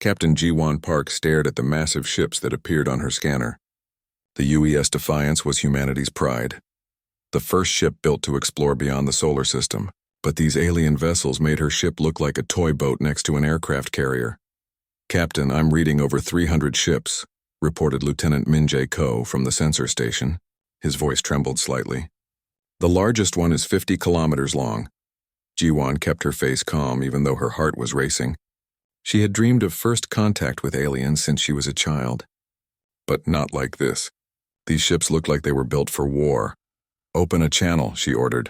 Captain Ji-won Park stared at the massive ships that appeared on her scanner. The UES Defiance was humanity's pride. The first ship built to explore beyond the solar system, but these alien vessels made her ship look like a toy boat next to an aircraft carrier. "Captain, I'm reading over 300 ships," reported Lieutenant Min-jae Ko from the sensor station. His voice trembled slightly. "The largest one is 50 kilometers long." Ji-won kept her face calm even though her heart was racing. She had dreamed of first contact with aliens since she was a child. But not like this. These ships looked like they were built for war. "Open a channel," she ordered.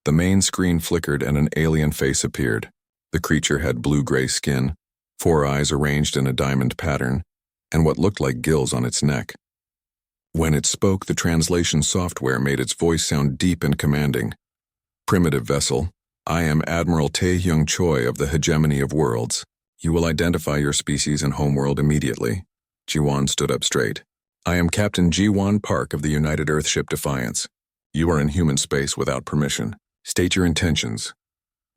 The main screen flickered and an alien face appeared. The creature had blue-gray skin, 4 eyes arranged in a diamond pattern, and what looked like gills on its neck. When it spoke, the translation software made its voice sound deep and commanding. "Primitive vessel, I am Admiral Tae-hyung Choi of the Hegemony of Worlds. You will identify your species and homeworld immediately." Ji-won stood up straight. "I am Captain Ji-won Park of the United Earthship Defiance. You are in human space without permission. State your intentions."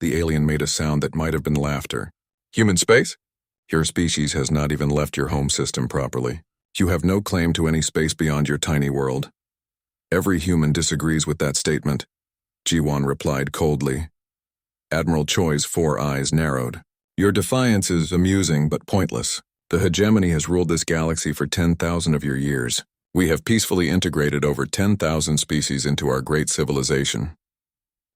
The alien made a sound that might have been laughter. "Human space? Your species has not even left your home system properly. You have no claim to any space beyond your tiny world." "Every human disagrees with that statement," Ji-won replied coldly. Admiral Choi's 4 eyes narrowed. "Your defiance is amusing but pointless. The hegemony has ruled this galaxy for 10,000 of your years. We have peacefully integrated over 10,000 species into our great civilization."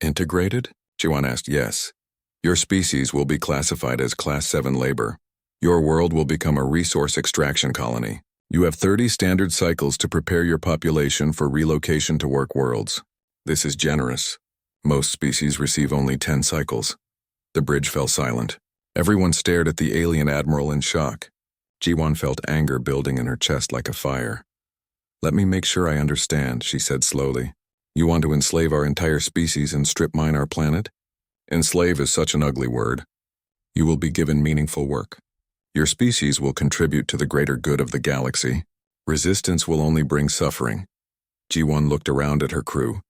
"Integrated?" Ji-won asked. "Yes. Your species will be classified as Class 7 labor. Your world will become a resource extraction colony. You have 30 standard cycles to prepare your population for relocation to work worlds. This is generous. Most species receive only 10 cycles." The bridge fell silent. Everyone stared at the alien admiral in shock. Ji-won felt anger building in her chest like a fire. "Let me make sure I understand," she said slowly. "You want to enslave our entire species and strip mine our planet? Enslave is such an ugly word. You will be given meaningful work. Your species will contribute to the greater good of the galaxy. Resistance will only bring suffering." Ji-won looked around at her crew.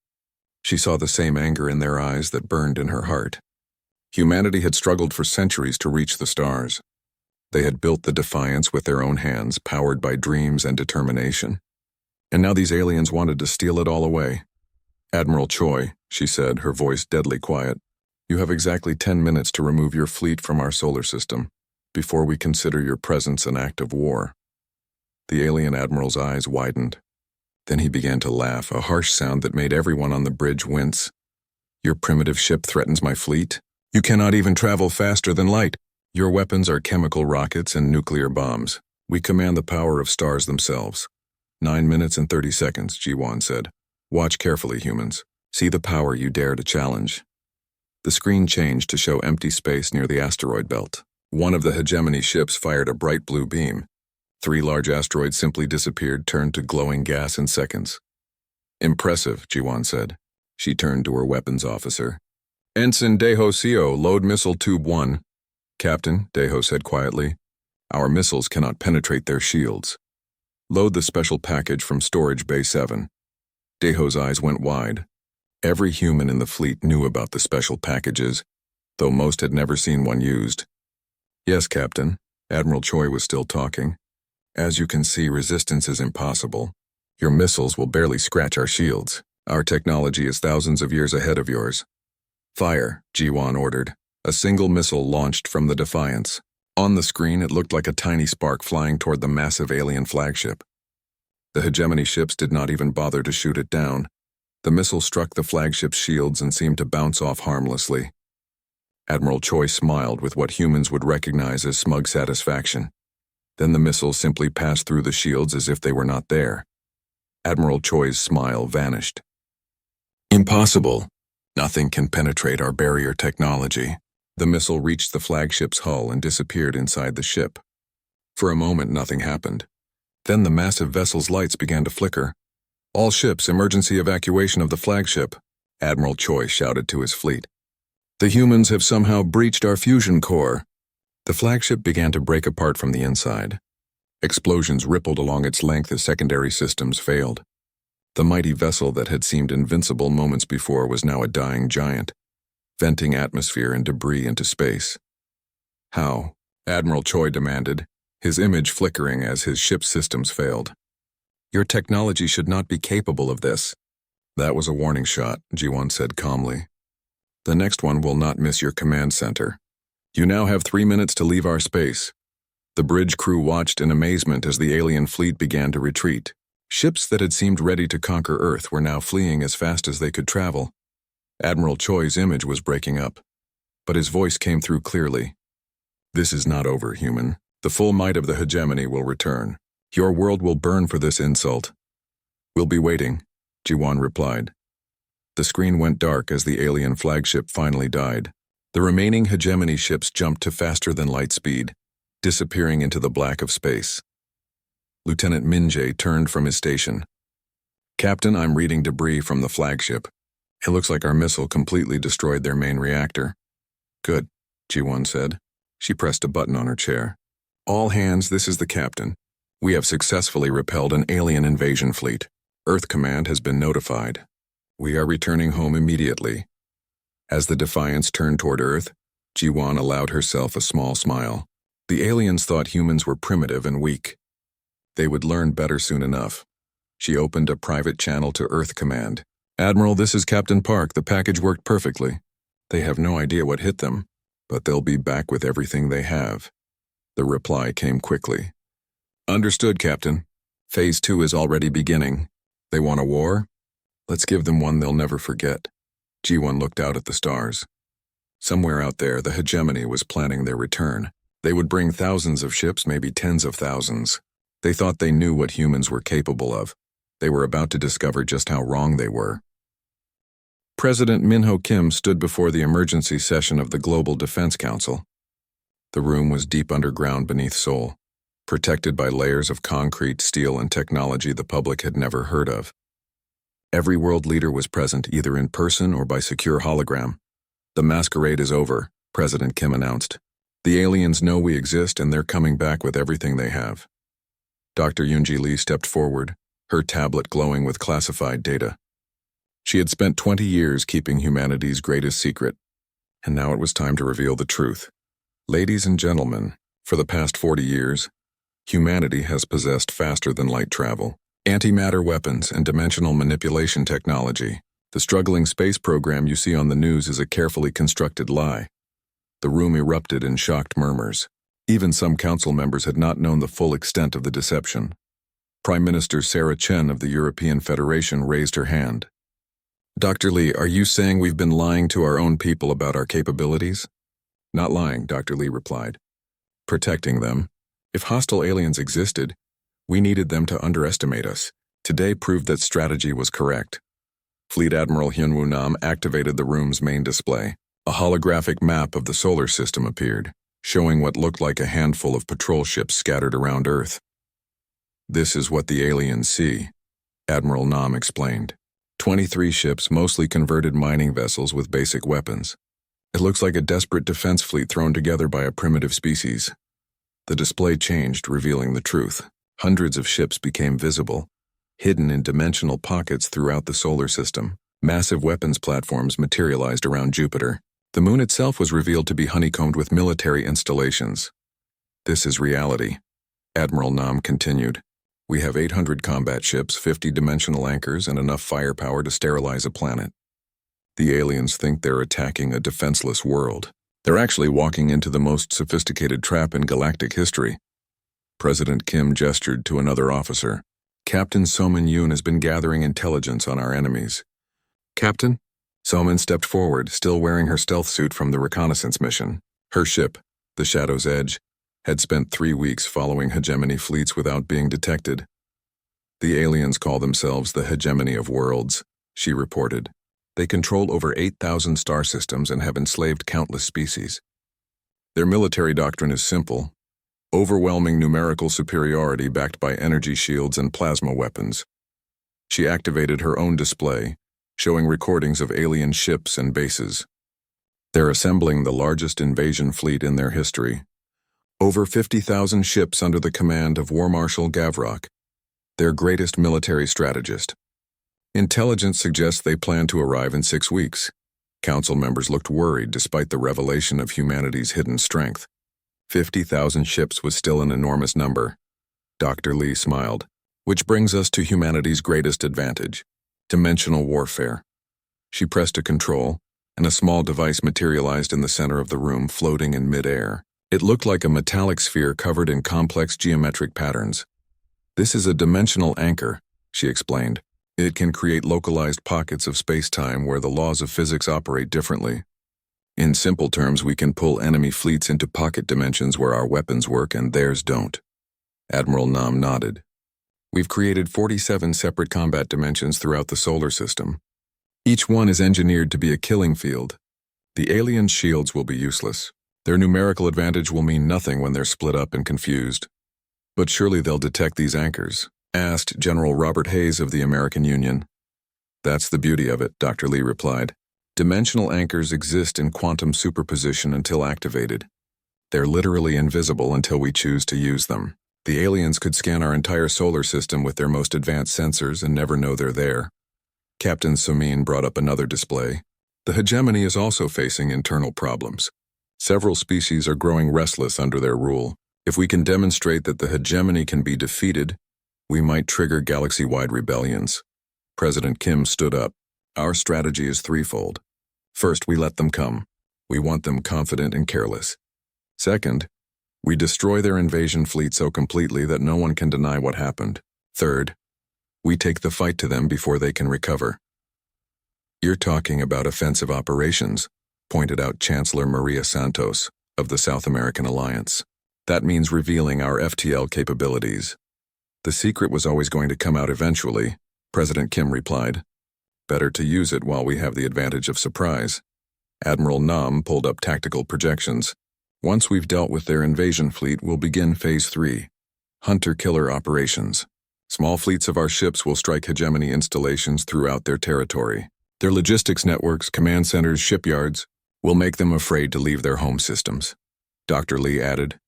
She saw the same anger in their eyes that burned in her heart. Humanity had struggled for centuries to reach the stars. They had built the Defiance with their own hands, powered by dreams and determination. And now these aliens wanted to steal it all away. "Admiral Choi," she said, her voice deadly quiet, "you have exactly 10 minutes to remove your fleet from our solar system, before we consider your presence an act of war." The alien admiral's eyes widened. Then he began to laugh, a harsh sound that made everyone on the bridge wince. "Your primitive ship threatens my fleet? You cannot even travel faster than light. Your weapons are chemical rockets and nuclear bombs. We command the power of stars themselves." 9 minutes and 30 seconds, Ji-won said. "Watch carefully, humans. See the power you dare to challenge." The screen changed to show empty space near the asteroid belt. One of the hegemony ships fired a bright blue beam. 3 large asteroids simply disappeared, turned to glowing gas in seconds. "Impressive," Ji-won said. She turned to her weapons officer. "Ensign Daeho Seo, load missile tube 1. "Captain," Daeho said quietly, "our missiles cannot penetrate their shields. Load the special package from storage bay 7. Daeho's eyes went wide. Every human in the fleet knew about the special packages, though most had never seen one used. "Yes, Captain." Admiral Choi was still talking. "As you can see, resistance is impossible. Your missiles will barely scratch our shields. Our technology is thousands of years ahead of yours." "Fire," Ji-won ordered. A single missile launched from the Defiance. On the screen, it looked like a tiny spark flying toward the massive alien flagship. The hegemony ships did not even bother to shoot it down. The missile struck the flagship's shields and seemed to bounce off harmlessly. Admiral Choi smiled with what humans would recognize as smug satisfaction. Then the missile simply passed through the shields as if they were not there. Admiral Choi's smile vanished. "Impossible. Nothing can penetrate our barrier technology." The missile reached the flagship's hull and disappeared inside the ship. For a moment, nothing happened. Then the massive vessel's lights began to flicker. "All ships, emergency evacuation of the flagship," Admiral Choi shouted to his fleet. "The humans have somehow breached our fusion core." The flagship began to break apart from the inside. Explosions rippled along its length as secondary systems failed. The mighty vessel that had seemed invincible moments before was now a dying giant, venting atmosphere and debris into space. "How? Admiral Choi demanded, his image flickering as his ship's systems failed. Your technology should not be capable of this. That was a warning shot, Ji-won said calmly. The next one will not miss your command center. You now have 3 minutes to leave our space. The bridge crew watched in amazement as the alien fleet began to retreat. Ships that had seemed ready to conquer Earth were now fleeing as fast as they could travel. Admiral Choi's image was breaking up, but his voice came through clearly. This is not over, human. The full might of the hegemony will return. Your world will burn for this insult. We'll be waiting, Ji-won replied. The screen went dark as the alien flagship finally died. The remaining hegemony ships jumped to faster than light speed, disappearing into the black of space. Lieutenant Min-jae turned from his station. Captain, I'm reading debris from the flagship. It looks like our missile completely destroyed their main reactor. Good, Ji-won said. She pressed a button on her chair. All hands, this is the captain. We have successfully repelled an alien invasion fleet. Earth Command has been notified. We are returning home immediately. As the Defiance turned toward Earth, Ji-won allowed herself a small smile. The aliens thought humans were primitive and weak. They would learn better soon enough. She opened a private channel to Earth Command. Admiral, this is Captain Park. The package worked perfectly. They have no idea what hit them, but they'll be back with everything they have. The reply came quickly. Understood, Captain. Phase 2 is already beginning. They want a war? Let's give them one they'll never forget. Ji-won looked out at the stars. Somewhere out there, the hegemony was planning their return. They would bring thousands of ships, maybe tens of thousands. They thought they knew what humans were capable of. They were about to discover just how wrong they were. President Min-ho Kim stood before the emergency session of the Global Defense Council. The room was deep underground beneath Seoul, protected by layers of concrete, steel, and technology the public had never heard of. Every world leader was present, either in person or by secure hologram. The masquerade is over, President Kim announced. The aliens know we exist and they're coming back with everything they have. Dr. Yoon-ji Lee stepped forward, her tablet glowing with classified data. She had spent 20 years keeping humanity's greatest secret, and now it was time to reveal the truth. Ladies and gentlemen, for the past 40 years, humanity has possessed faster-than-light travel, antimatter weapons, and dimensional manipulation technology. The struggling space program you see on the news is a carefully constructed lie. The room erupted in shocked murmurs. Even some council members had not known the full extent of the deception. Prime Minister Sarah Chen of the European Federation raised her hand. Dr. Lee, are you saying we've been lying to our own people about our capabilities? Not lying, Dr. Lee replied. Protecting them. If hostile aliens existed, we needed them to underestimate us. Today proved that strategy was correct. Fleet Admiral Hyun-woo Nam activated the room's main display. A holographic map of the solar system appeared, showing what looked like a handful of patrol ships scattered around Earth. This is what the aliens see, Admiral Nam explained. 23 ships, mostly converted mining vessels with basic weapons. It looks like a desperate defense fleet thrown together by a primitive species. The display changed, revealing the truth. Hundreds of ships became visible, hidden in dimensional pockets throughout the solar system. Massive weapons platforms materialized around Jupiter. The moon itself was revealed to be honeycombed with military installations. This is reality, Admiral Nam continued. We have 800 combat ships, 50 dimensional anchors, and enough firepower to sterilize a planet. The aliens think they're attacking a defenseless world. They're actually walking into the most sophisticated trap in galactic history. President Kim gestured to another officer. Captain So-min Yoon has been gathering intelligence on our enemies. Captain? So-min stepped forward, still wearing her stealth suit from the reconnaissance mission. Her ship, the Shadow's Edge, had spent 3 weeks following hegemony fleets without being detected. The aliens call themselves the Hegemony of Worlds, she reported. They control over 8,000 star systems and have enslaved countless species. Their military doctrine is simple: overwhelming numerical superiority backed by energy shields and plasma weapons. She activated her own display, showing recordings of alien ships and bases. They're assembling the largest invasion fleet in their history. Over 50,000 ships under the command of War Marshal Gavrok, their greatest military strategist. Intelligence suggests they plan to arrive in 6 weeks. Council members looked worried despite the revelation of humanity's hidden strength. 50,000 ships was still an enormous number. Dr. Lee smiled. Which brings us to humanity's greatest advantage: dimensional warfare. She pressed a control, and a small device materialized in the center of the room, floating in mid-air. It looked like a metallic sphere covered in complex geometric patterns. This is a dimensional anchor, she explained. It can create localized pockets of space-time where the laws of physics operate differently. In simple terms, we can pull enemy fleets into pocket dimensions where our weapons work and theirs don't. Admiral Nam nodded. We've created 47 separate combat dimensions throughout the solar system. Each one is engineered to be a killing field. The alien shields will be useless. Their numerical advantage will mean nothing when they're split up and confused. But surely they'll detect these anchors, asked General Robert Hayes of the American Union. That's the beauty of it, Dr. Lee replied. Dimensional anchors exist in quantum superposition until activated. They're literally invisible until we choose to use them. The aliens could scan our entire solar system with their most advanced sensors and never know they're there. Captain Sumin brought up another display. The hegemony is also facing internal problems. Several species are growing restless under their rule. If we can demonstrate that the hegemony can be defeated, we might trigger galaxy-wide rebellions. President Kim stood up. Our strategy is threefold. First, we let them come. We want them confident and careless. Second, we destroy their invasion fleet so completely that no one can deny what happened. Third, we take the fight to them before they can recover. You're talking about offensive operations, pointed out Chancellor Maria Santos of the South American Alliance. That means revealing our FTL capabilities. The secret was always going to come out eventually, President Kim replied. Better to use it while we have the advantage of surprise. Admiral Nam pulled up tactical projections. Once we've dealt with their invasion fleet, we'll begin Phase 3, hunter-killer operations. Small fleets of our ships will strike hegemony installations throughout their territory. Their logistics networks, command centers, shipyards will make them afraid to leave their home systems. Dr. Lee added,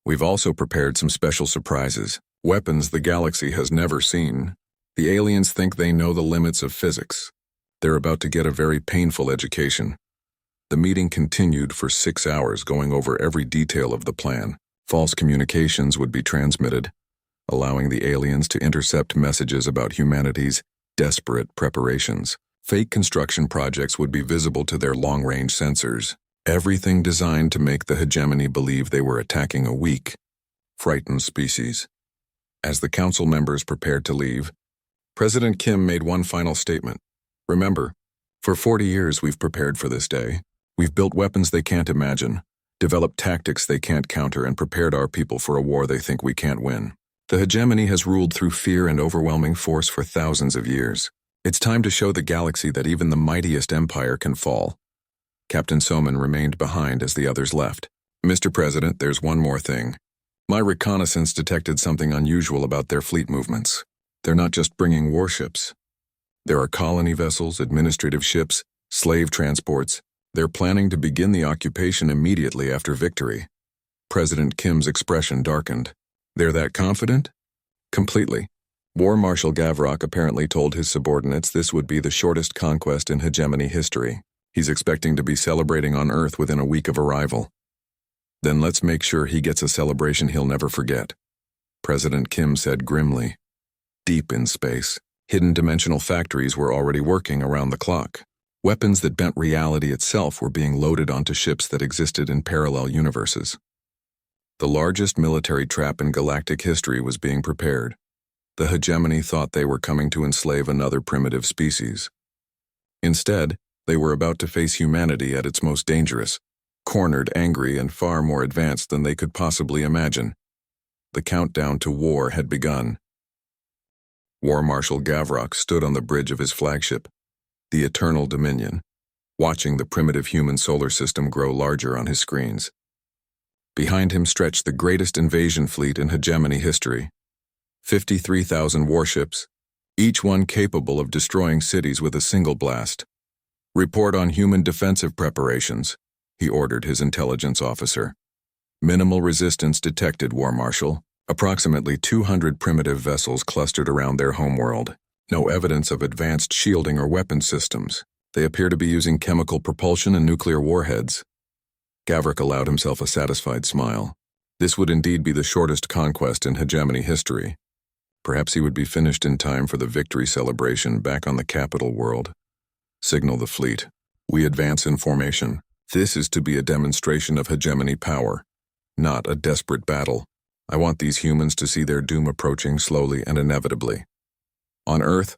We've also prepared some special surprises, weapons the galaxy has never seen. The aliens think they know the limits of physics. They're about to get a very painful education. The meeting continued for 6 hours, going over every detail of the plan. False communications would be transmitted, allowing the aliens to intercept messages about humanity's desperate preparations. Fake construction projects would be visible to their long-range sensors. Everything designed to make the hegemony believe they were attacking a weak, frightened species. As the council members prepared to leave, President Kim made one final statement. Remember, for 40 years we've prepared for this day. We've built weapons they can't imagine, developed tactics they can't counter, and prepared our people for a war they think we can't win. The hegemony has ruled through fear and overwhelming force for thousands of years. It's time to show the galaxy that even the mightiest empire can fall. Captain Soman remained behind as the others left. Mr. President, there's one more thing. My reconnaissance detected something unusual about their fleet movements. They're not just bringing warships. There are colony vessels, administrative ships, slave transports. They're planning to begin the occupation immediately after victory. President Kim's expression darkened. They're that confident? Completely. War Marshal Gavrok apparently told his subordinates this would be the shortest conquest in hegemony history. He's expecting to be celebrating on Earth within a week of arrival. Then let's make sure he gets a celebration he'll never forget. President Kim said grimly. Deep in space, hidden dimensional factories were already working around the clock. Weapons that bent reality itself were being loaded onto ships that existed in parallel universes. The largest military trap in galactic history was being prepared. The hegemony thought they were coming to enslave another primitive species. Instead, they were about to face humanity at its most dangerous, cornered, angry, and far more advanced than they could possibly imagine. The countdown to war had begun. War Marshal Gavrok stood on the bridge of his flagship, the Eternal Dominion, watching the primitive human solar system grow larger on his screens. Behind him stretched the greatest invasion fleet in hegemony history. 53,000 warships, each one capable of destroying cities with a single blast. Report on human defensive preparations, he ordered his intelligence officer. Minimal resistance detected, War Marshal. Approximately 200 primitive vessels clustered around their homeworld. No evidence of advanced shielding or weapon systems. They appear to be using chemical propulsion and nuclear warheads. Gavrok allowed himself a satisfied smile. This would indeed be the shortest conquest in hegemony history. Perhaps he would be finished in time for the victory celebration back on the capital world. Signal the fleet. We advance in formation. This is to be a demonstration of hegemony power, not a desperate battle. I want these humans to see their doom approaching slowly and inevitably. On Earth,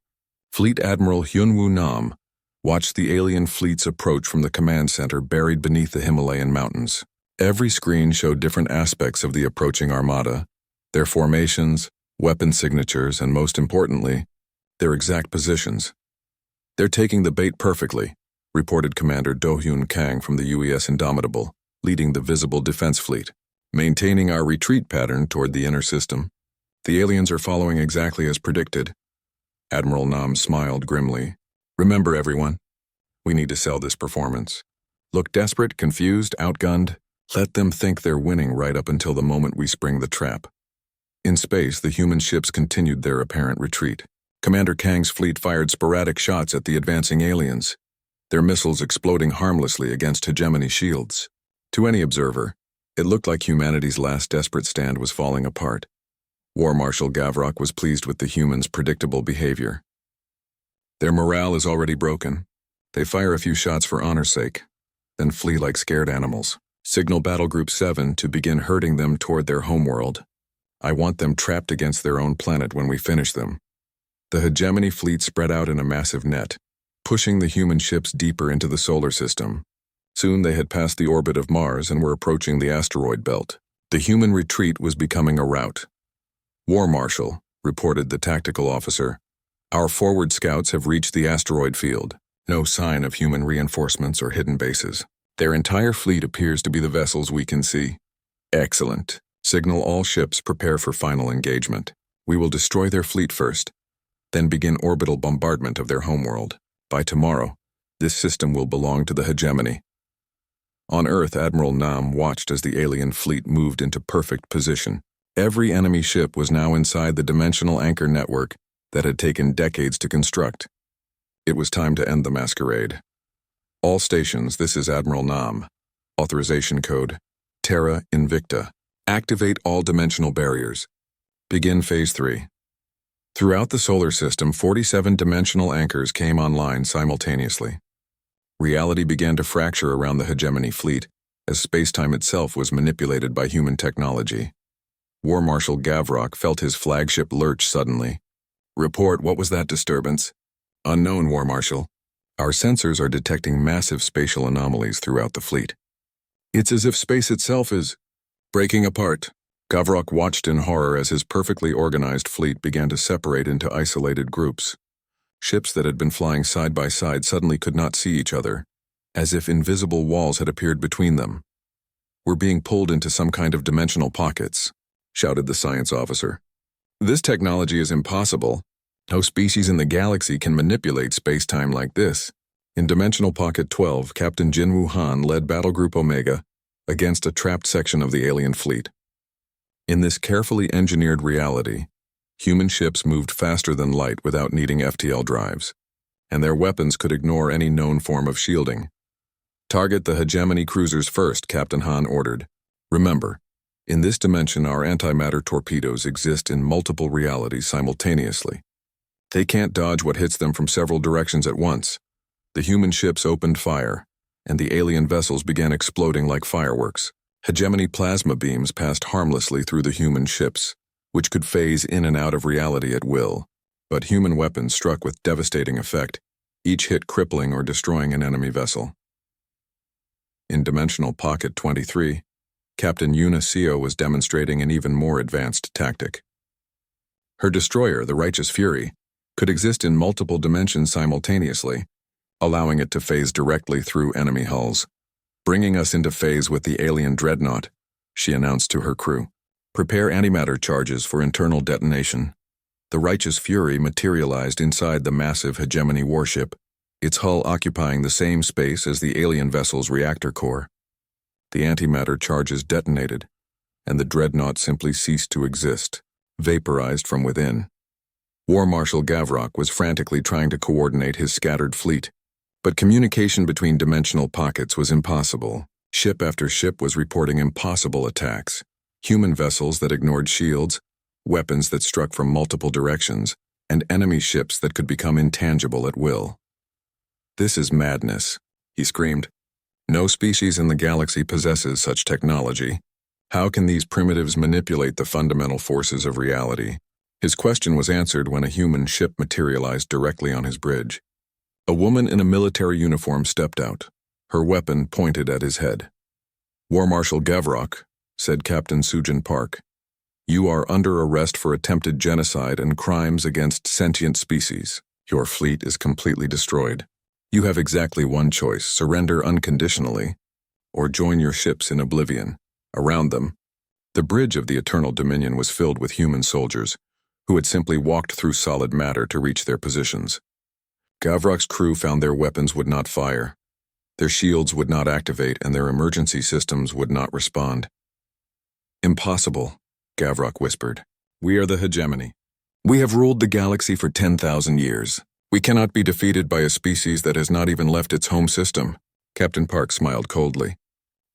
Fleet Admiral Hyunwoo Nam watched the alien fleets approach from the command center buried beneath the Himalayan mountains. Every screen showed different aspects of the approaching armada, their formations, weapon signatures, and most importantly, their exact positions. "They're taking the bait perfectly," reported Commander Do-hyun Kang from the UES Indomitable, leading the visible defense fleet. "Maintaining our retreat pattern toward the inner system. The aliens are following exactly as predicted." Admiral Nam smiled grimly. "Remember, everyone, we need to sell this performance. Look desperate, confused, outgunned. Let them think they're winning right up until the moment we spring the trap." In space, the human ships continued their apparent retreat. Commander Kang's fleet fired sporadic shots at the advancing aliens, their missiles exploding harmlessly against hegemony shields. To any observer, it looked like humanity's last desperate stand was falling apart. War Marshal Gavrok was pleased with the humans' predictable behavior. Their morale is already broken. They fire a few shots for honor's sake, then flee like scared animals. Signal Battle Group 7 to begin herding them toward their homeworld. I want them trapped against their own planet when we finish them. The hegemony fleet spread out in a massive net, pushing the human ships deeper into the solar system. Soon they had passed the orbit of Mars and were approaching the asteroid belt. The human retreat was becoming a rout. "War Marshal," reported the tactical officer, "our forward scouts have reached the asteroid field. No sign of human reinforcements or hidden bases. Their entire fleet appears to be the vessels we can see." "Excellent. Signal all ships prepare for final engagement. We will destroy their fleet first, then begin orbital bombardment of their homeworld. By tomorrow, this system will belong to the hegemony." On Earth, Admiral Nam watched as the alien fleet moved into perfect position. Every enemy ship was now inside the dimensional anchor network that had taken decades to construct. It was time to end the masquerade. "All stations, this is Admiral Nam. Authorization code, Terra Invicta. Activate all dimensional barriers. Begin Phase 3. Throughout the solar system, 47 dimensional anchors came online simultaneously. Reality began to fracture around the hegemony fleet, as space-time itself was manipulated by human technology. War Marshal Gavrok felt his flagship lurch suddenly. "Report, what was that disturbance?" "Unknown, War Marshal. Our sensors are detecting massive spatial anomalies throughout the fleet. It's as if space itself is breaking apart." Gavrok watched in horror as his perfectly organized fleet began to separate into isolated groups. Ships that had been flying side by side suddenly could not see each other, as if invisible walls had appeared between them. "We're being pulled into some kind of dimensional pockets," shouted the science officer. "This technology is impossible. No species in the galaxy can manipulate space-time like this." In Dimensional Pocket 12, Captain Jinwoo Han led Battle Group Omega against a trapped section of the alien fleet. In this carefully engineered reality, human ships moved faster than light without needing FTL drives, and their weapons could ignore any known form of shielding. "Target the hegemony cruisers first," Captain Han ordered. "Remember, in this dimension our antimatter torpedoes exist in multiple realities simultaneously. They can't dodge what hits them from several directions at once." The human ships opened fire, and the alien vessels began exploding like fireworks. Hegemony plasma beams passed harmlessly through the human ships, which could phase in and out of reality at will. But human weapons struck with devastating effect, each hit crippling or destroying an enemy vessel. In Dimensional Pocket 23, Captain Yuna Seo was demonstrating an even more advanced tactic. Her destroyer, the Righteous Fury, could exist in multiple dimensions simultaneously, allowing it to phase directly through enemy hulls. "Bringing us into phase with the alien dreadnought," she announced to her crew. "Prepare antimatter charges for internal detonation." The Righteous Fury materialized inside the massive hegemony warship, its hull occupying the same space as the alien vessel's reactor core. The antimatter charges detonated, and the dreadnought simply ceased to exist, vaporized from within. War Marshal Gavrok was frantically trying to coordinate his scattered fleet, but communication between dimensional pockets was impossible. Ship after ship was reporting impossible attacks. human vessels that ignored shields, weapons that struck from multiple directions, and enemy ships that could become intangible at will. "This is madness," he screamed. "No species in the galaxy possesses such technology. How can these primitives manipulate the fundamental forces of reality?" His question was answered when a human ship materialized directly on his bridge. A woman in a military uniform stepped out, her weapon pointed at his head. "War Marshal Gavrok," said Captain Sujin Park, "you are under arrest for attempted genocide and crimes against sentient species. Your fleet is completely destroyed. You have exactly one choice: surrender unconditionally, or join your ships in oblivion." Around them, the bridge of the Eternal Dominion was filled with human soldiers, who had simply walked through solid matter to reach their positions. Gavrok's crew found their weapons would not fire, their shields would not activate, and their emergency systems would not respond. "Impossible," Gavrok whispered. "We are the hegemony. We have ruled the galaxy for 10,000 years. We cannot be defeated by a species that has not even left its home system." Captain Park smiled coldly.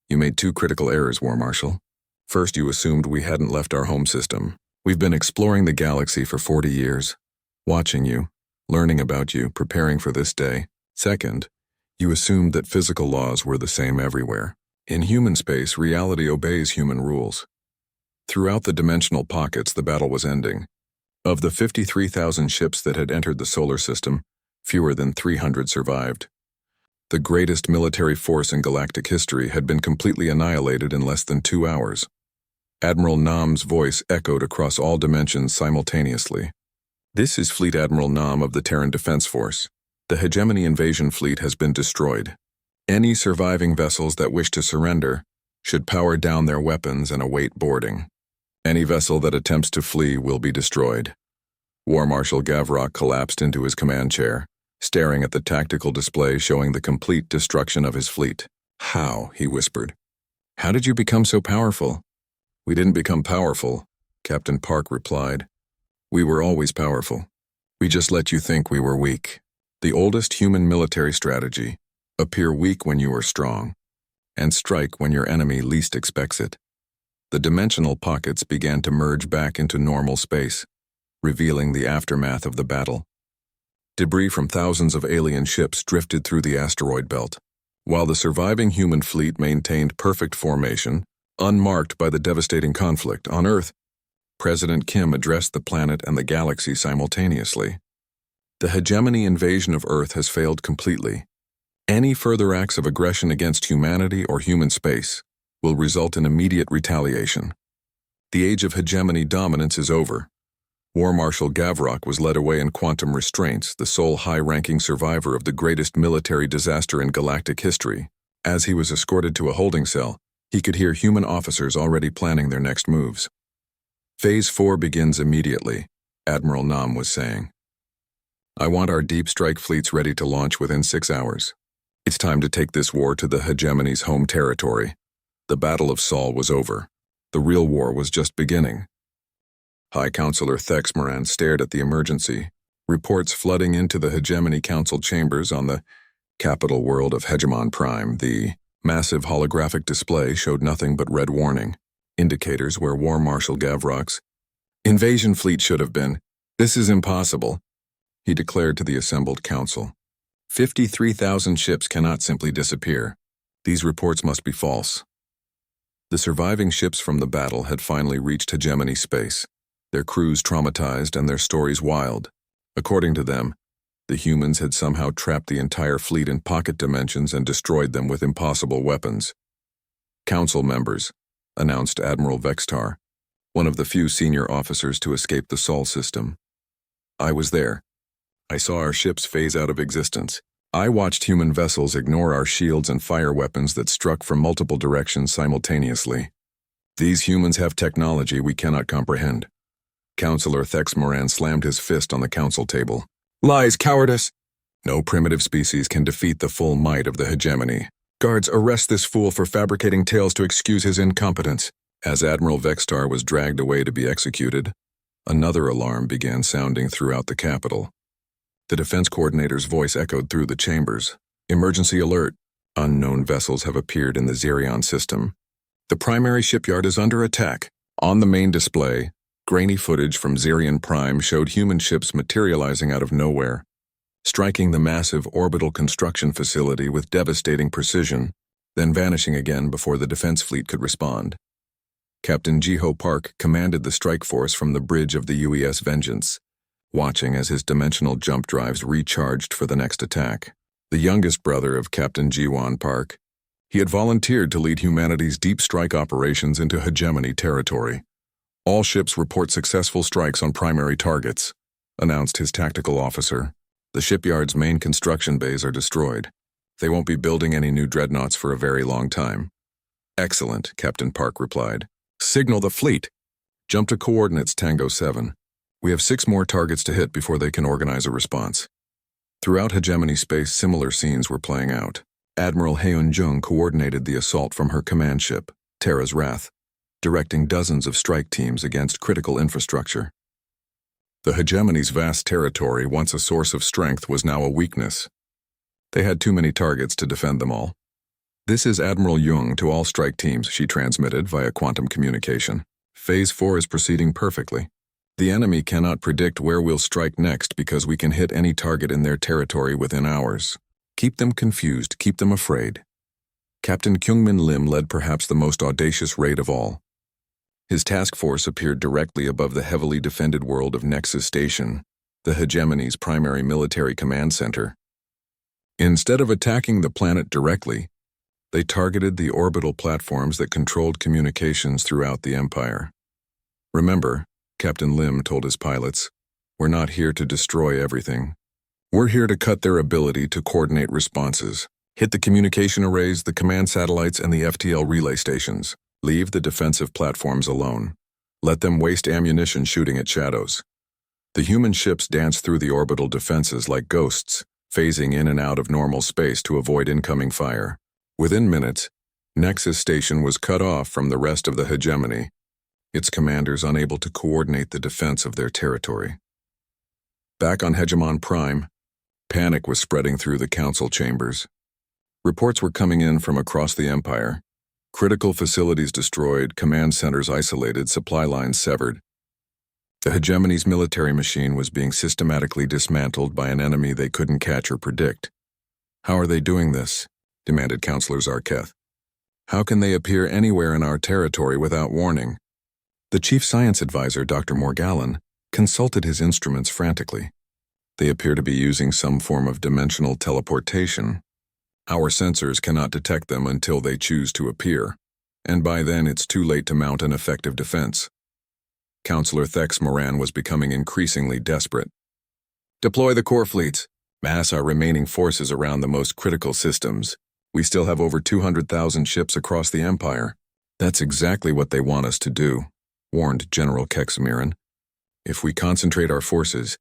"You made two critical errors, War Marshal. First, you assumed we hadn't left our home system. We've been exploring the galaxy for 40 years, watching you, learning about you, preparing for this day. Second, you assumed that physical laws were the same everywhere. In human space, reality obeys human rules. Throughout the dimensional pockets, the battle was ending. Of the 53,000 ships that had entered the solar system, fewer than 300 survived. The greatest military force in galactic history had been completely annihilated in less than 2 hours. Admiral Nam's voice echoed across all dimensions simultaneously. "This is Fleet Admiral Nam of the Terran Defense Force. The Hegemony invasion fleet has been destroyed. Any surviving vessels that wish to surrender should power down their weapons and await boarding. Any vessel that attempts to flee will be destroyed." War Marshal Gavrok collapsed into his command chair, staring at the tactical display showing the complete destruction of his fleet. "How?" he whispered. "How did you become so powerful?" "We didn't become powerful," Captain Park replied. "We were always powerful. We just let you think we were weak. The oldest human military strategy: appear weak when you are strong, and strike when your enemy least expects it." The dimensional pockets began to merge back into normal space, revealing the aftermath of the battle. Debris from thousands of alien ships drifted through the asteroid belt, while the surviving human fleet maintained perfect formation, unmarked by the devastating conflict. On Earth, President Kim addressed the planet and the galaxy simultaneously. "The hegemony invasion of Earth has failed completely. Any further acts of aggression against humanity or human space will result in immediate retaliation. The age of hegemony dominance is over." War Marshal Gavrok was led away in quantum restraints, the sole high-ranking survivor of the greatest military disaster in galactic history. As he was escorted to a holding cell, he could hear human officers already planning their next moves. "Phase 4 begins immediately," Admiral Nam was saying. "I want our deep strike fleets ready to launch within 6 hours. It's time to take this war to the hegemony's home territory." The Battle of Sol was over. The real war was just beginning. High Counselor Thex Moran stared at the emergency, reports flooding into the Hegemony Council chambers on the capital world of Hegemon Prime. The massive holographic display showed nothing but red warning, indicators where War Marshal Gavrok's invasion fleet should have been. "This is impossible," he declared to the assembled council. 53,000 ships cannot simply disappear. These reports must be false. The surviving ships from the battle had finally reached hegemony space, their crews traumatized and their stories wild. According to them, the humans had somehow trapped the entire fleet in pocket dimensions and destroyed them with impossible weapons. "Council members," announced Admiral Vextar, one of the few senior officers to escape the Sol system. "I was there. I saw our ships phase out of existence. I watched human vessels ignore our shields and fire weapons that struck from multiple directions simultaneously. These humans have technology we cannot comprehend." Counselor Thex Moran slammed his fist on the council table. "Lies, cowardice! No primitive species can defeat the full might of the hegemony. Guards, arrest this fool for fabricating tales to excuse his incompetence." As Admiral Vextar was dragged away to be executed, another alarm began sounding throughout the capital. The defense coordinator's voice echoed through the chambers. "Emergency alert. Unknown vessels have appeared in the Xerion system. The primary shipyard is under attack. On the main display, grainy footage from Xerion Prime showed human ships materializing out of nowhere, striking the massive orbital construction facility with devastating precision, then vanishing again before the defense fleet could respond. Captain Jiho Park commanded the strike force from the bridge of the UES Vengeance, watching as his dimensional jump drives recharged for the next attack. The youngest brother of Captain Jiwon Park, he had volunteered to lead humanity's deep strike operations into hegemony territory. All ships report successful strikes on primary targets, announced his tactical officer. The shipyard's main construction bays are destroyed. They won't be building any new dreadnoughts for a very long time. Excellent, Captain Park replied. Signal the fleet. Jump to coordinates Tango 7. We have 6 more targets to hit before they can organize a response. Throughout hegemony space, similar scenes were playing out. Admiral Heun-jung coordinated the assault from her command ship, Terra's Wrath, directing dozens of strike teams against critical infrastructure. The hegemony's vast territory, once a source of strength, was now a weakness. They had too many targets to defend them all. This is Admiral Jung to all strike teams, she transmitted via quantum communication. Phase 4 is proceeding perfectly. The enemy cannot predict where we'll strike next because we can hit any target in their territory within hours. Keep them confused, keep them afraid. Captain Kyungmin Lim led perhaps the most audacious raid of all. His task force appeared directly above the heavily defended world of Nexus Station, the hegemony's primary military command center. Instead of attacking the planet directly, they targeted the orbital platforms that controlled communications throughout the Empire. Remember, Captain Lim told his pilots, we're not here to destroy everything. We're here to cut their ability to coordinate responses. Hit the communication arrays, the command satellites, and the FTL relay stations. Leave the defensive platforms alone. Let them waste ammunition shooting at shadows. The human ships dance through the orbital defenses like ghosts, phasing in and out of normal space to avoid incoming fire. Within minutes, Nexus Station was cut off from the rest of the hegemony, its commanders unable to coordinate the defense of their territory. Back on Hegemon Prime, panic was spreading through the council chambers. Reports were coming in from across the Empire. Critical facilities destroyed, command centers isolated, supply lines severed. The hegemony's military machine was being systematically dismantled by an enemy they couldn't catch or predict. How are they doing this? Demanded Counselor Zarketh. How can they appear anywhere in our territory without warning? The chief science advisor, Dr. Morgallon, consulted his instruments frantically. They appear to be using some form of dimensional teleportation. Our sensors cannot detect them until they choose to appear, and by then it's too late to mount an effective defense. Counselor Thex Moran was becoming increasingly desperate. Deploy the core fleets. Mass our remaining forces around the most critical systems. We still have over 200,000 ships across the Empire. That's exactly what they want us to do, warned General Kexamiran. If we concentrate our forces,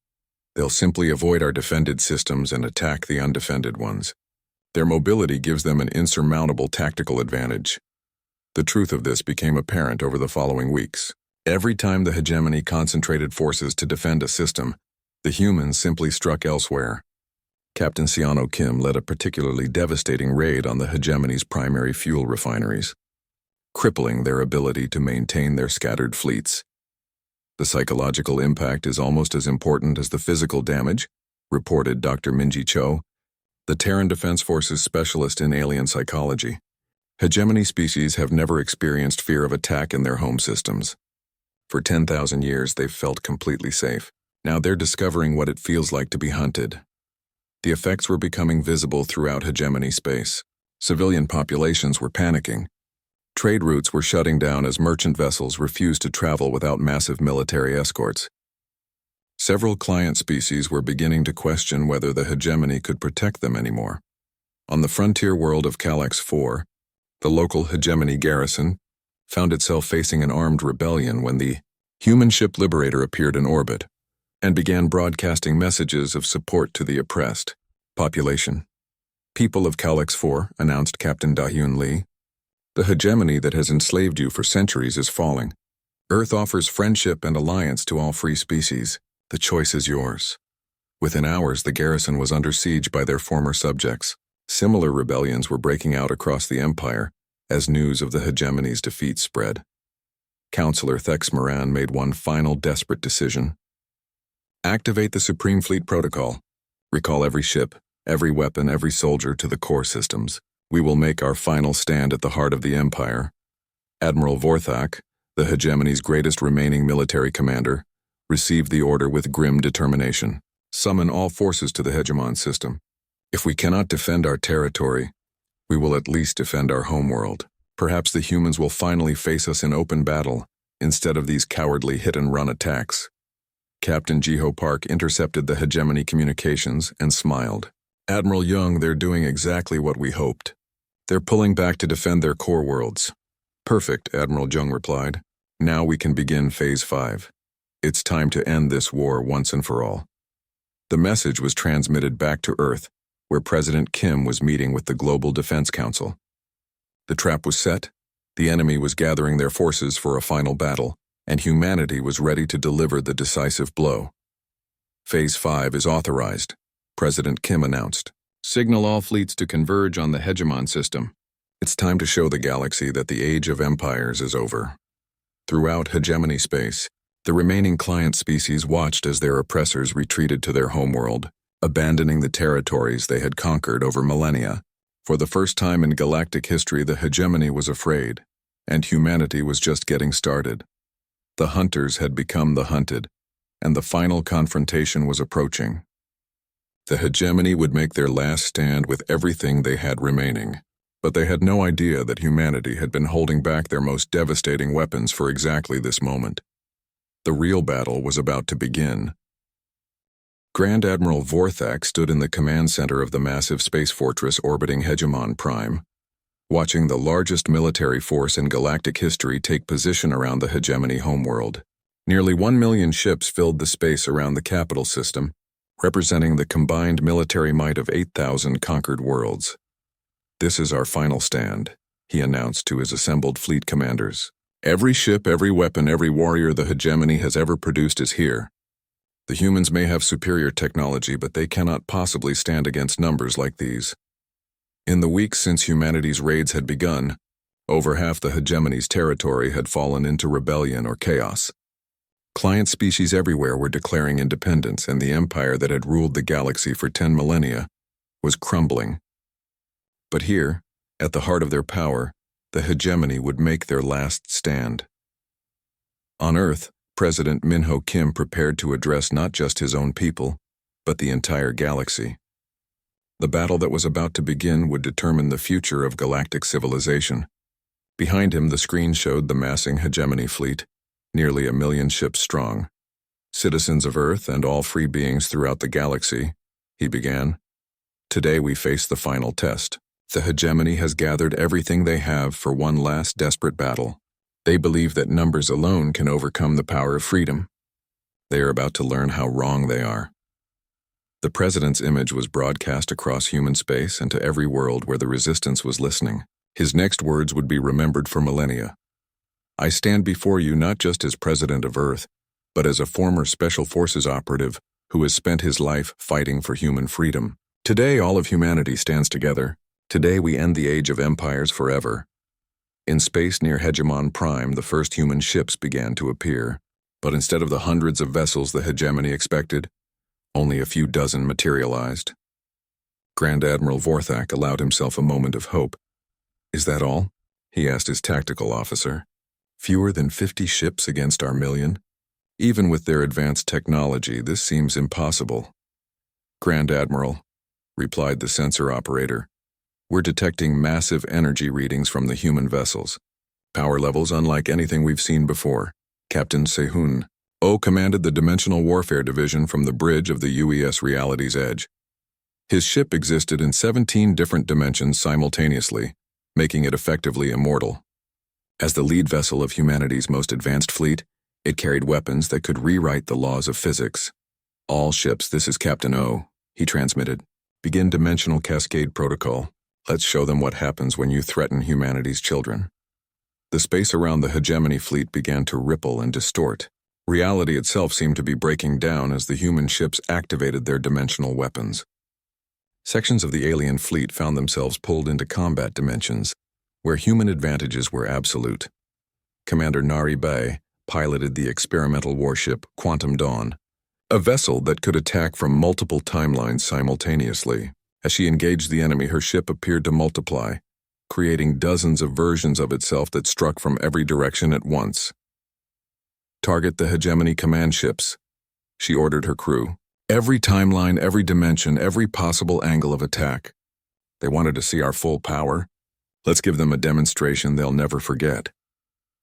they'll simply avoid our defended systems and attack the undefended ones. Their mobility gives them an insurmountable tactical advantage. The truth of this became apparent over the following weeks. Every time the hegemony concentrated forces to defend a system, the humans simply struck elsewhere. Captain Siano Kim led a particularly devastating raid on the hegemony's primary fuel refineries, crippling their ability to maintain their scattered fleets. The psychological impact is almost as important as the physical damage, reported Dr. Minji Cho, the Terran Defense Forces specialist in alien psychology. Hegemony species have never experienced fear of attack in their home systems. For 10,000 years, they've felt completely safe. Now they're discovering what it feels like to be hunted. The effects were becoming visible throughout hegemony space. Civilian populations were panicking. Trade routes were shutting down as merchant vessels refused to travel without massive military escorts. Several client species were beginning to question whether the hegemony could protect them anymore. On the frontier world of Calax 4, the local hegemony garrison found itself facing an armed rebellion when the human ship Liberator appeared in orbit and began broadcasting messages of support to the oppressed population. People of Calax 4, announced Captain Da-Hyun Lee, the hegemony that has enslaved you for centuries is falling. Earth offers friendship and alliance to all free species. The choice is yours. Within hours, the garrison was under siege by their former subjects. Similar rebellions were breaking out across the Empire as news of the hegemony's defeat spread. Counselor Thexmoran made one final desperate decision. Activate the Supreme Fleet Protocol. Recall every ship, every weapon, every soldier to the core systems. We will make our final stand at the heart of the Empire. Admiral Vorthak, the hegemony's greatest remaining military commander, received the order with grim determination. Summon all forces to the hegemon system. If we cannot defend our territory, we will at least defend our homeworld. Perhaps the humans will finally face us in open battle, instead of these cowardly hit-and-run attacks. Captain Jiho Park intercepted the hegemony communications and smiled. Admiral Young, they're doing exactly what we hoped. They're pulling back to defend their core worlds. Perfect, Admiral Jung replied. Now we can begin Phase 5. It's time to end this war once and for all. The message was transmitted back to Earth, where President Kim was meeting with the Global Defense Council. The trap was set, the enemy was gathering their forces for a final battle, and humanity was ready to deliver the decisive blow. Phase 5 is authorized, President Kim announced. Signal all fleets to converge on the hegemon system. It's time to show the galaxy that the age of empires is over. Throughout hegemony space, the remaining client species watched as their oppressors retreated to their homeworld, abandoning the territories they had conquered over millennia. For the first time in galactic history, the hegemony was afraid, and humanity was just getting started. The hunters had become the hunted, and the final confrontation was approaching. The hegemony would make their last stand with everything they had remaining, but they had no idea that humanity had been holding back their most devastating weapons for exactly this moment. The real battle was about to begin. Grand Admiral Vorthak stood in the command center of the massive space fortress orbiting Hegemon Prime, watching the largest military force in galactic history take position around the hegemony homeworld. Nearly 1 million ships filled the space around the capital system, representing the combined military might of 8,000 conquered worlds. This is our final stand, he announced to his assembled fleet commanders. Every ship, every weapon, every warrior the hegemony has ever produced is here. The humans may have superior technology, but they cannot possibly stand against numbers like these. In the weeks since humanity's raids had begun, over half the hegemony's territory had fallen into rebellion or chaos. Client species everywhere were declaring independence, and the empire that had ruled the galaxy for 10 millennia was crumbling. But here, at the heart of their power, the hegemony would make their last stand. On Earth, President Min-ho Kim prepared to address not just his own people, but the entire galaxy. The battle that was about to begin would determine the future of galactic civilization. Behind him, the screen showed the massing hegemony fleet, nearly 1 million ships strong. Citizens of Earth and all free beings throughout the galaxy, he began. Today we face the final test. The hegemony has gathered everything they have for one last desperate battle. They believe that numbers alone can overcome the power of freedom. They are about to learn how wrong they are. The president's image was broadcast across human space and to every world where the resistance was listening. His next words would be remembered for millennia. I stand before you not just as president of Earth, but as a former Special Forces operative who has spent his life fighting for human freedom. Today all of humanity stands together. Today we end the age of empires forever. In space near Hegemon Prime, the first human ships began to appear, but instead of the hundreds of vessels the hegemony expected, only a few dozen materialized. Grand Admiral Vorthak allowed himself a moment of hope. Is that all? He asked his tactical officer. Fewer than 50 ships against our million? Even with their advanced technology, this seems impossible. Grand Admiral, replied the sensor operator, we're detecting massive energy readings from the human vessels. Power levels unlike anything we've seen before. Captain Sehun O commanded the Dimensional Warfare Division from the bridge of the UES Reality's Edge. His ship existed in 17 different dimensions simultaneously, making it effectively immortal. As the lead vessel of humanity's most advanced fleet, it carried weapons that could rewrite the laws of physics. All ships, this is Captain O, he transmitted. Begin Dimensional Cascade Protocol. Let's show them what happens when you threaten humanity's children. The space around the hegemony fleet began to ripple and distort. Reality itself seemed to be breaking down as the human ships activated their dimensional weapons. Sections of the alien fleet found themselves pulled into combat dimensions, where human advantages were absolute. Commander Nari Bay piloted the experimental warship Quantum Dawn, a vessel that could attack from multiple timelines simultaneously. As she engaged the enemy, her ship appeared to multiply, creating dozens of versions of itself that struck from every direction at once. "Target the hegemony command ships," she ordered her crew. "Every timeline, every dimension, every possible angle of attack. They wanted to see our full power. Let's give them a demonstration they'll never forget."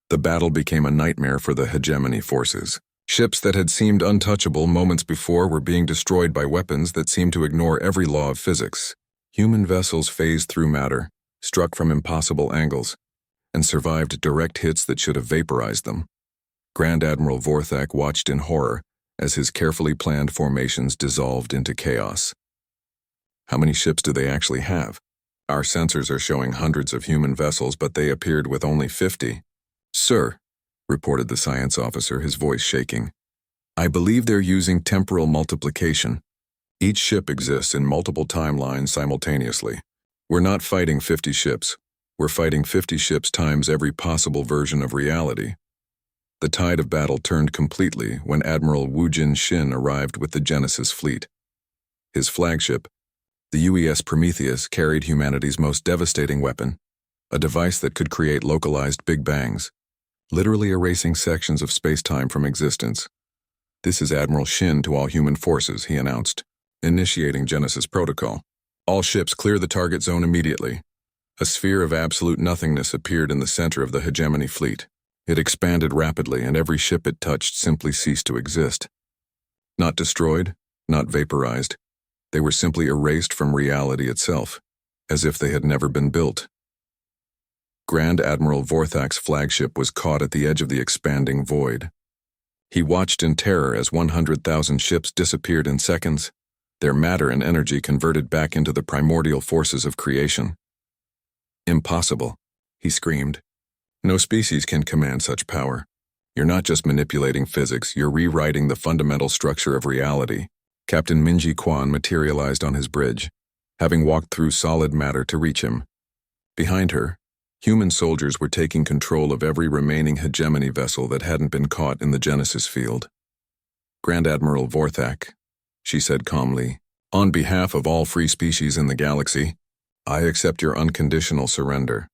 The battle became a nightmare for the hegemony forces. Ships that had seemed untouchable moments before were being destroyed by weapons that seemed to ignore every law of physics. Human vessels phased through matter, struck from impossible angles, and survived direct hits that should have vaporized them. Grand Admiral Vorthak watched in horror as his carefully planned formations dissolved into chaos. "How many ships do they actually have? Our sensors are showing hundreds of human vessels, but they appeared with only 50. "Sir," reported the science officer, his voice shaking, "I believe they're using temporal multiplication. Each ship exists in multiple timelines simultaneously. We're not fighting 50 ships. We're fighting 50 ships times every possible version of reality." The tide of battle turned completely when Admiral Woojin Shin arrived with the Genesis fleet. His flagship, the UES Prometheus, carried humanity's most devastating weapon, a device that could create localized Big Bangs, literally erasing sections of space-time from existence. "This is Admiral Shin to all human forces," he announced, initiating Genesis protocol. "All ships clear the target zone immediately." A sphere of absolute nothingness appeared in the center of the hegemony fleet. It expanded rapidly, and every ship it touched simply ceased to exist. Not destroyed, not vaporized. They were simply erased from reality itself, as if they had never been built. Grand Admiral Vorthak's flagship was caught at the edge of the expanding void. He watched in terror as 100,000 ships disappeared in seconds, their matter and energy converted back into the primordial forces of creation. "Impossible," he screamed. "No species can command such power. You're not just manipulating physics, you're rewriting the fundamental structure of reality." Captain Minji Quan materialized on his bridge, having walked through solid matter to reach him. Behind her, human soldiers were taking control of every remaining hegemony vessel that hadn't been caught in the Genesis field. "Grand Admiral Vorthak," she said calmly, "on behalf of all free species in the galaxy, I accept your unconditional surrender."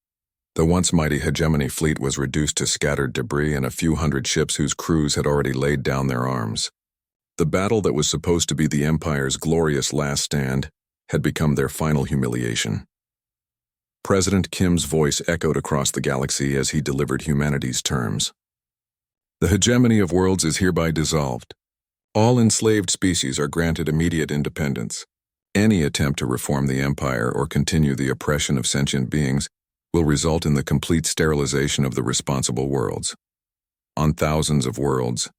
The once mighty hegemony fleet was reduced to scattered debris and a few hundred ships whose crews had already laid down their arms. The battle that was supposed to be the Empire's glorious last stand had become their final humiliation. President Kim's voice echoed across the galaxy as he delivered humanity's terms. "The hegemony of worlds is hereby dissolved. All enslaved species are granted immediate independence. Any attempt to reform the Empire or continue the oppression of sentient beings will result in the complete sterilization of the responsible worlds." On thousands of worlds,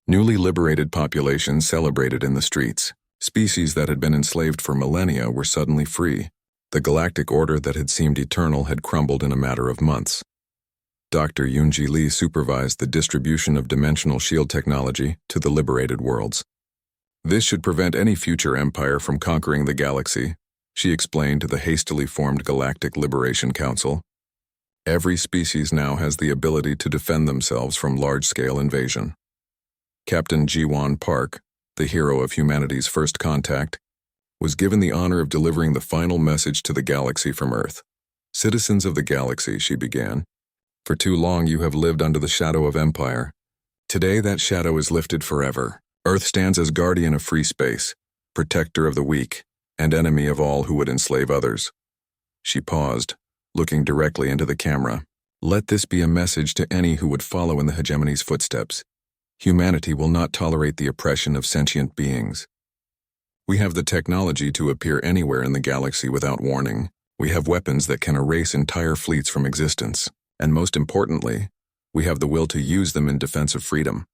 newly liberated populations celebrated in the streets. Species that had been enslaved for millennia were suddenly free. The galactic order that had seemed eternal had crumbled in a matter of months. Dr. Yoonji Lee supervised the distribution of dimensional shield technology to the liberated worlds. "This should prevent any future empire from conquering the galaxy," she explained to the hastily formed Galactic Liberation Council. "Every species now has the ability to defend themselves from large-scale invasion." Captain Jiwon Park, the hero of humanity's first contact, was given the honor of delivering the final message to the galaxy from Earth. "Citizens of the galaxy," she began, "for too long you have lived under the shadow of empire. Today that shadow is lifted forever. Earth stands as guardian of free space, protector of the weak, and enemy of all who would enslave others." She paused, looking directly into the camera. "Let this be a message to any who would follow in the hegemony's footsteps. Humanity will not tolerate the oppression of sentient beings. We have the technology to appear anywhere in the galaxy without warning. We have weapons that can erase entire fleets from existence. And most importantly, we have the will to use them in defense of freedom."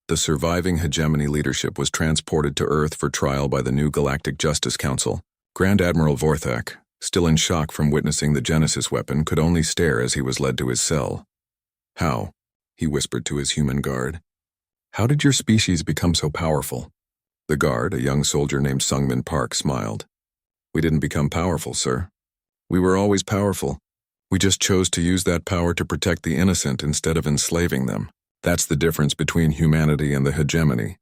The surviving hegemony leadership was transported to Earth for trial by the new Galactic Justice Council. Grand Admiral Vorthak, still in shock from witnessing the Genesis weapon, could only stare as he was led to his cell. "How?" he whispered to his human guard. "How did your species become so powerful?" The guard, a young soldier named Sungmin Park, smiled. "We didn't become powerful, sir. We were always powerful. We just chose to use that power to protect the innocent instead of enslaving them. That's the difference between humanity and the hegemony.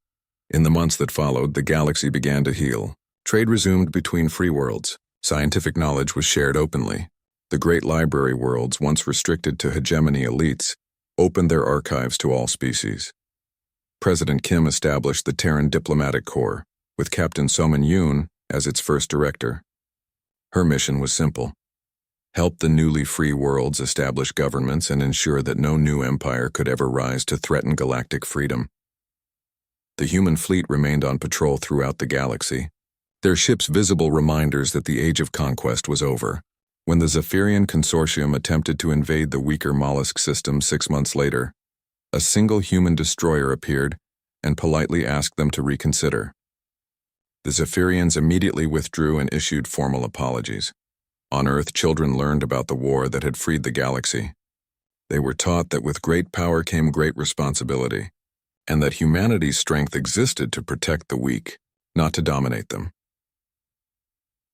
In the months that followed, the galaxy began to heal. Trade resumed between free worlds. Scientific knowledge was shared openly. The great library worlds, once restricted to hegemony elites, opened their archives to all species. President Kim established the Terran Diplomatic Corps, with Captain Soman Yoon as its first director. Her mission was simple: help the newly free worlds establish governments and ensure that no new empire could ever rise to threaten galactic freedom. The human fleet remained on patrol throughout the galaxy, their ships visible reminders that the age of conquest was over. When the Zephyrian Consortium attempted to invade the weaker mollusk system 6 months later, a single human destroyer appeared and politely asked them to reconsider. The Zephyrians immediately withdrew and issued formal apologies. On Earth, children learned about the war that had freed the galaxy. They were taught that with great power came great responsibility, and that humanity's strength existed to protect the weak, not to dominate them.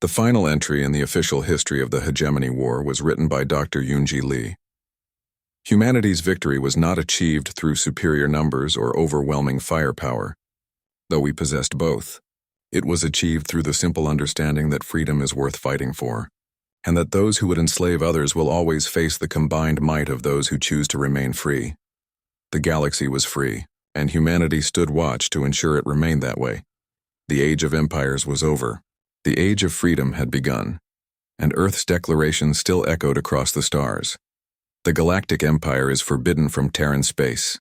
The final entry in the official history of the Hegemony War was written by Dr. Yoonji Lee. Humanity's victory was not achieved through superior numbers or overwhelming firepower, though we possessed both. It was achieved through the simple understanding that freedom is worth fighting for, and that those who would enslave others will always face the combined might of those who choose to remain free. The galaxy was free, and humanity stood watch to ensure it remained that way. The age of empires was over. The age of freedom had begun, and Earth's declaration still echoed across the stars. The Galactic Empire is forbidden from Terran space.